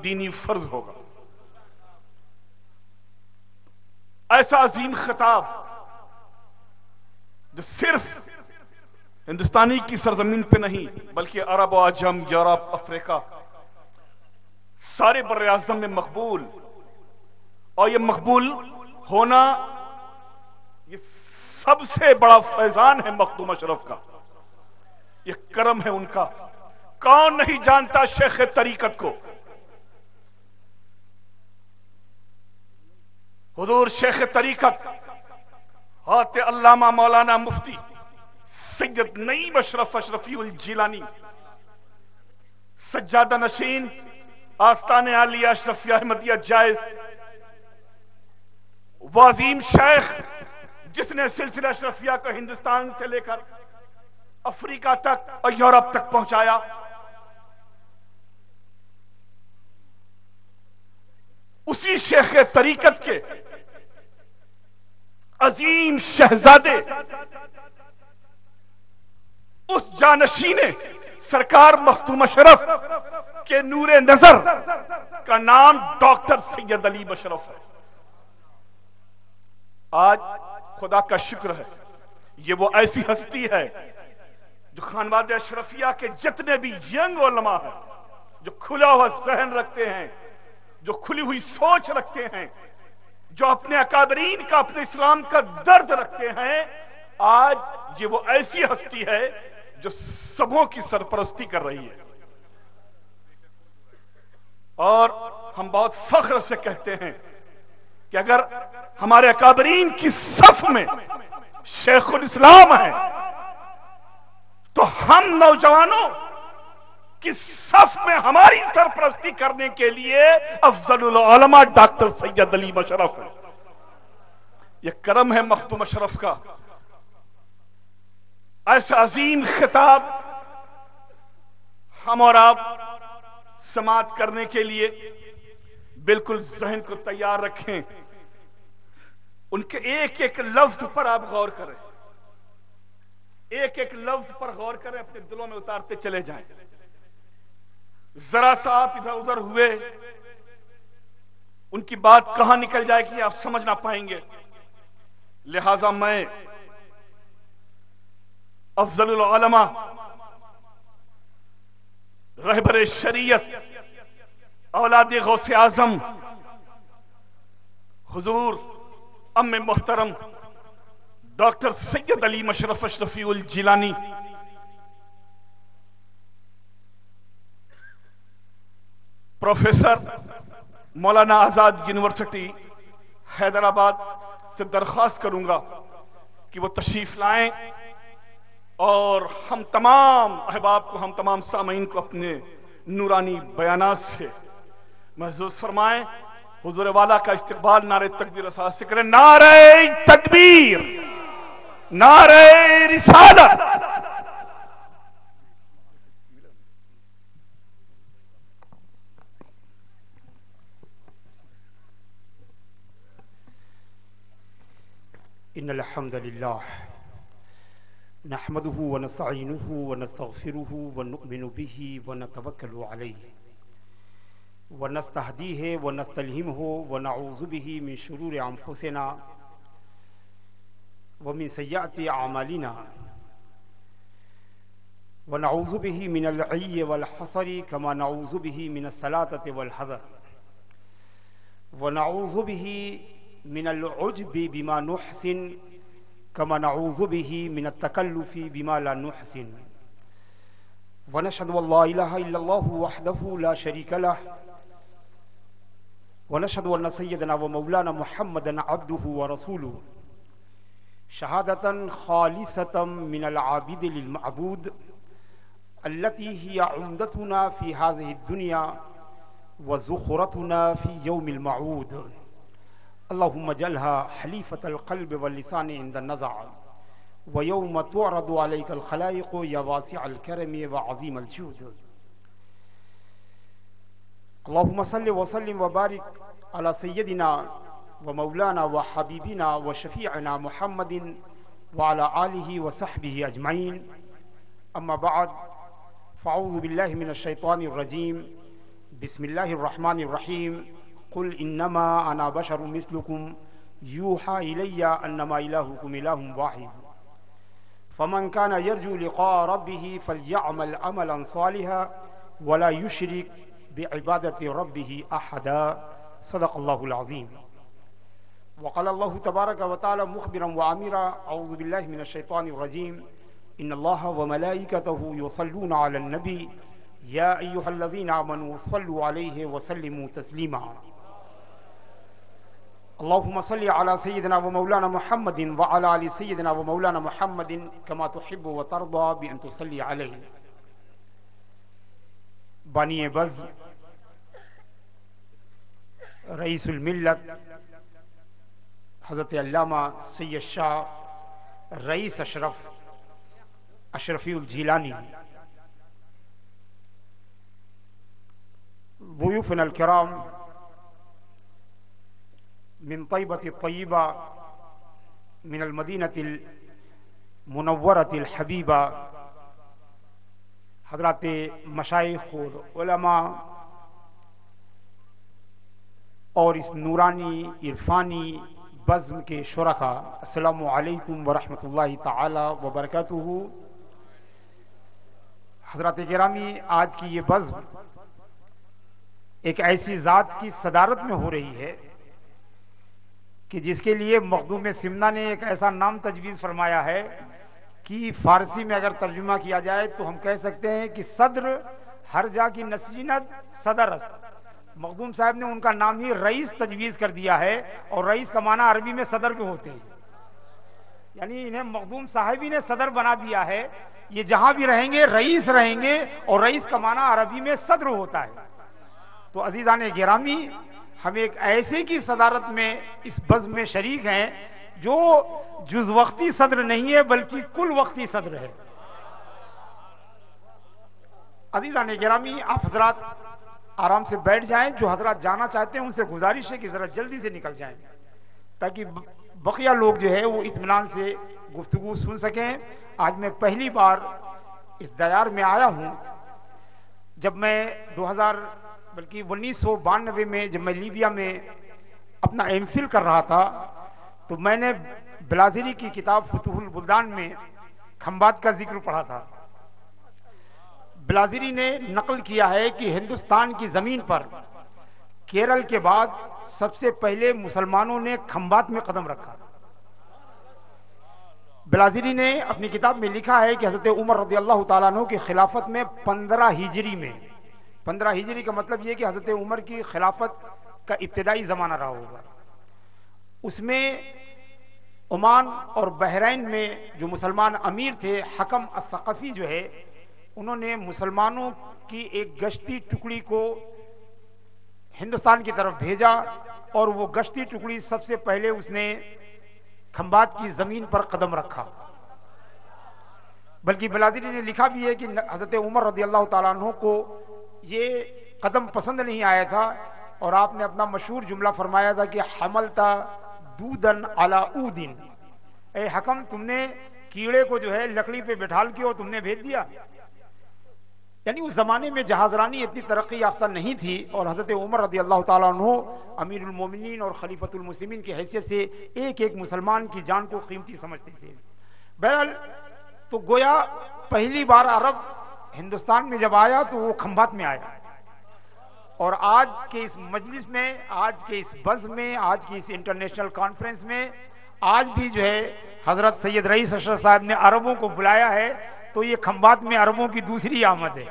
دینی فرض ہوگا۔ ایسا عظیم خطاب جو صرف ہندوستانی کی سرزمین پہ نہیں بلکہ عرب و عجم، یورپ، افریقہ، سارے بر اعظم میں مقبول، اور یہ مقبول ہونا یہ سب سے بڑا فیضان ہے مخدوم اشرف کا، یہ کرم ہے ان کا۔ کون نہیں جانتا شیخ طریقت کو؟ حضور شیخ طریقت حضرت علامہ مولانا مفتی سید نعیم اشرف اشرفی الجیلانی، سجادہ نشین آستان عالیہ اشرفیہ احمدیہ جائز، وہ عظیم شیخ جس نے سلسلہ اشرفیہ کو ہندوستان سے لے کر افریقہ تک اور یورپ تک پہنچایا۔ اسی شیخ طریقت کے عظیم شہزادے، اس جانشین سرکار مخدوم اشرف کے نور نظر کا نام ڈاکٹر سید علی اشرف ہے۔ آج خدا کا شکر ہے یہ وہ ایسی ہستی ہے جو خانوادہ اشرفیہ کے جتنے بھی ینگ علماء ہیں، جو کھلا ہوا ذہن رکھتے ہیں، جو کھلی ہوئی سوچ رکھتے ہیں، جو اپنے اکابرین کا، اپنے اسلام کا درد رکھتے ہیں، آج یہ وہ ایسی ہستی ہے جو سبوں کی سرپرستی کر رہی ہے۔ اور ہم بہت فخر سے کہتے ہیں کہ اگر ہمارے اکابرین کی صف میں شیخ الاسلام ہے تو ہم نوجوانوں کی صف میں ہماری سرپرستی کرنے کے لیے افضل العلماء ڈاکٹر سید علی اشرف ہے۔ یہ کرم ہے مخدوم اشرف کا۔ ایسا عظیم خطاب ہم اور آپ سماعت کرنے کے لیے بالکل ذہن کو تیار رکھیں۔ ان کے ایک ایک لفظ پر آپ غور کریں، ایک ایک لفظ پر غور کریں، اپنے دلوں میں اتارتے چلے جائیں۔ ذرا سا آپ ادھر ادھر ہوئے، ان کی بات کہاں نکل جائے گی آپ سمجھ نہ پائیں گے۔ لہذا میں افضل العلماء، رہبر شریعت، اولاد غوث اعظم حضور ام محترم ڈاکٹر سید علی اشرف اشرفی الجیلانی پروفیسر مولانا آزاد یونیورسٹی حیدرآباد سے درخواست کروں گا کہ وہ تشریف لائیں اور ہم تمام احباب کو، ہم تمام سامعین کو اپنے نورانی بیانات سے محظوظ فرمائیں۔ حضور والا کا استقبال نعرہ تکبیر و ساتھ سے کریں۔ نعرہ تکبیر، نعرہ رسالت۔ ان الحمد للہ نحمده ونستعینه ونستغفره ونؤمن به ونتوکل علیہ ونستهدیه ونستلهمه ونعوذ به من شرور انفسنا ومن سیئات اعمالنا ونعوذ به من العی والحسر كما نعوذ به من السلاطة والحذر ونعوذ به من العجب بما نحسن كما نعوذ به من التكلف بما لا نحسن ونشهد ان لا اله الا الله وحده لا شريك له ونشهد ان سيدنا ومولانا محمدا عبده ورسوله شهادة خالصة من العابد للمعبود التي هي عمدتنا في هذه الدنيا وزخرتنا في يوم الموعود اللهم اجعلها حليفة القلب واللسان عند النزع ويوم تعرض عليك الخلائق يا واسع الكرم وعظيم الجود اللهم صل وسلم وبارك على سيدنا ومولانا وحبيبنا وشفيعنا محمد وعلى آله وصحبه أجمعين أما بعد فأعوذ بالله من الشيطان الرجيم بسم اللہ الرحمن الرحیم قل انما انا بشر مثلکم یوحى الی انما الہکم الہ واحد فمن كان يرجو لقاء ربه فليعمل عملا صالحا ولا يشرك بعبادة ربه أحدا. صدق الله العظيم. وقال الله تبارك وتعالى مخبرا وعامرا أعوذ بالله من الشيطان الرجيم إن الله وملائكته يصلون على النبي يا أيها الذين آمنوا صلوا عليه وسلموا تسليما. اللهم صل على سيدنا ومولانا محمد وعلى آل سيدنا ومولانا محمد كما تحب وترضى بأن تصلي عليه. بانی بز رئیس الملت حضرت علامہ سید شاہ رئیس اشرفی الجیلانی، ضیوفنا الکرام من طیبۃ الطیبہ من المدینۃ المنورۃ الحبیبہ، حضرات مشائخ اور علماء اور اس نورانی عرفانی بزم کے شرکا، السلام علیکم ورحمۃ اللہ تعالی وبرکاتہ. حضرات گرامی، آج کی یہ بزم ایک ایسی ذات کی صدارت میں ہو رہی ہے کہ جس کے لیے مخدوم سمنا نے ایک ایسا نام تجویز فرمایا ہے کہ فارسی میں اگر ترجمہ کیا جائے تو ہم کہہ سکتے ہیں کہ صدر ہر جا کی نشینت صدر است. مخدوم صاحب نے ان کا نام ہی رئیس تجویز کر دیا ہے، اور رئیس کا معنی عربی میں صدر کے ہوتے ہیں، یعنی انہیں مخدوم صاحب ہی نے صدر بنا دیا ہے. یہ جہاں بھی رہیں گے رئیس رہیں گے، اور رئیس کا معنی عربی میں صدر ہوتا ہے. تو عزیزان گرامی، ہم ایک ایسے کی صدارت میں اس بزم میں شریک ہیں جو جز وقتی صدر نہیں ہے بلکہ کل وقتی صدر ہے. عزیزان گرامی، آپ حضرات آرام سے بیٹھ جائیں. جو حضرات جانا چاہتے ہیں ان سے گزارش ہے کہ ذرا جلدی سے نکل جائیں تاکہ بقیہ لوگ جو ہے وہ اطمینان سے گفتگو سن سکیں. آج میں پہلی بار اس دیار میں آیا ہوں. جب میں 1992 میں جب میں لیبیا میں اپنا ایم فل کر رہا تھا تو میں نے بلازری کی کتاب فتوح البلدان میں کھمبات کا ذکر پڑھا تھا. بلازری نے نقل کیا ہے کہ ہندوستان کی زمین پر کیرل کے بعد سب سے پہلے مسلمانوں نے کھمبات میں قدم رکھا. بلازری نے اپنی کتاب میں لکھا ہے کہ حضرت عمر رضی اللہ تعالیٰ عنہ کی خلافت میں 15 ہجری میں، 15 ہجری کا مطلب یہ کہ حضرت عمر کی خلافت کا ابتدائی زمانہ رہا ہوگا. اس میں عمان اور بحرین میں جو مسلمان امیر تھے، حکم الثقفی جو ہے، انہوں نے مسلمانوں کی ایک گشتی ٹکڑی کو ہندوستان کی طرف بھیجا، اور وہ گشتی ٹکڑی سب سے پہلے اس نے کھمبات کی زمین پر قدم رکھا. بلکہ بلازری نے لکھا بھی ہے کہ حضرت عمر رضی اللہ تعالیٰ عنہ کو یہ قدم پسند نہیں آیا تھا، اور آپ نے اپنا مشہور جملہ فرمایا تھا کہ حملتا دودن علی اودن، اے حکم تم نے کیڑے کو جو ہے لکڑی پہ بٹھال کے اور تم نے بھیج دیا. یعنی اس زمانے میں جہازرانی اتنی ترقی یافتہ نہیں تھی، اور حضرت عمر رضی اللہ تعالیٰ عنہ امیر المومنین اور خلیفۃ المسلمین کی حیثیت سے ایک ایک مسلمان کی جان کو قیمتی سمجھتے تھے. بہرحال تو گویا پہلی بار عرب ہندوستان میں جب آیا تو وہ کھمبات میں آیا، اور آج کے اس مجلس میں، آج کے اس بزم میں، آج کی اس انٹرنیشنل کانفرنس میں آج بھی جو ہے حضرت سید رئیس اشرف صاحب نے عربوں کو بلایا ہے. تو یہ کھمبات میں عربوں کی دوسری آمد ہے.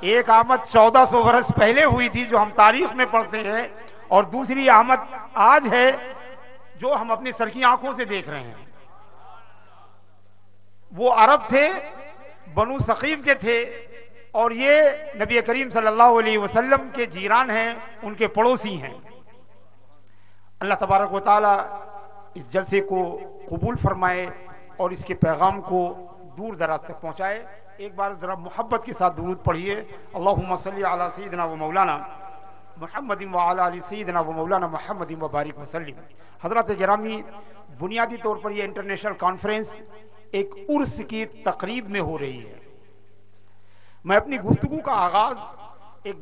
ایک آمد 1400 برس پہلے ہوئی تھی جو ہم تاریخ میں پڑھتے ہیں، اور دوسری آمد آج ہے جو ہم اپنی سر کی آنکھوں سے دیکھ رہے ہیں. وہ عرب تھے، بنو ثقیف کے تھے، اور یہ نبی کریم صلی اللہ علیہ وسلم کے جیران ہیں، ان کے پڑوسی ہیں. اللہ تبارک و تعالی اس جلسے کو قبول فرمائے اور اس کے پیغام کو دور دراز تک پہنچائے. ایک بار ذرا محبت کے ساتھ درود پڑھیے. اللہم صلی علی سیدنا و مولانا محمد وعلی آل سیدنا و مولانا محمد وبارک وسلم. حضرات گرامی، بنیادی طور پر یہ انٹرنیشنل کانفرنس ایک عرس کی تقریب میں ہو رہی ہے. میں اپنی گفتگو کا آغاز ایک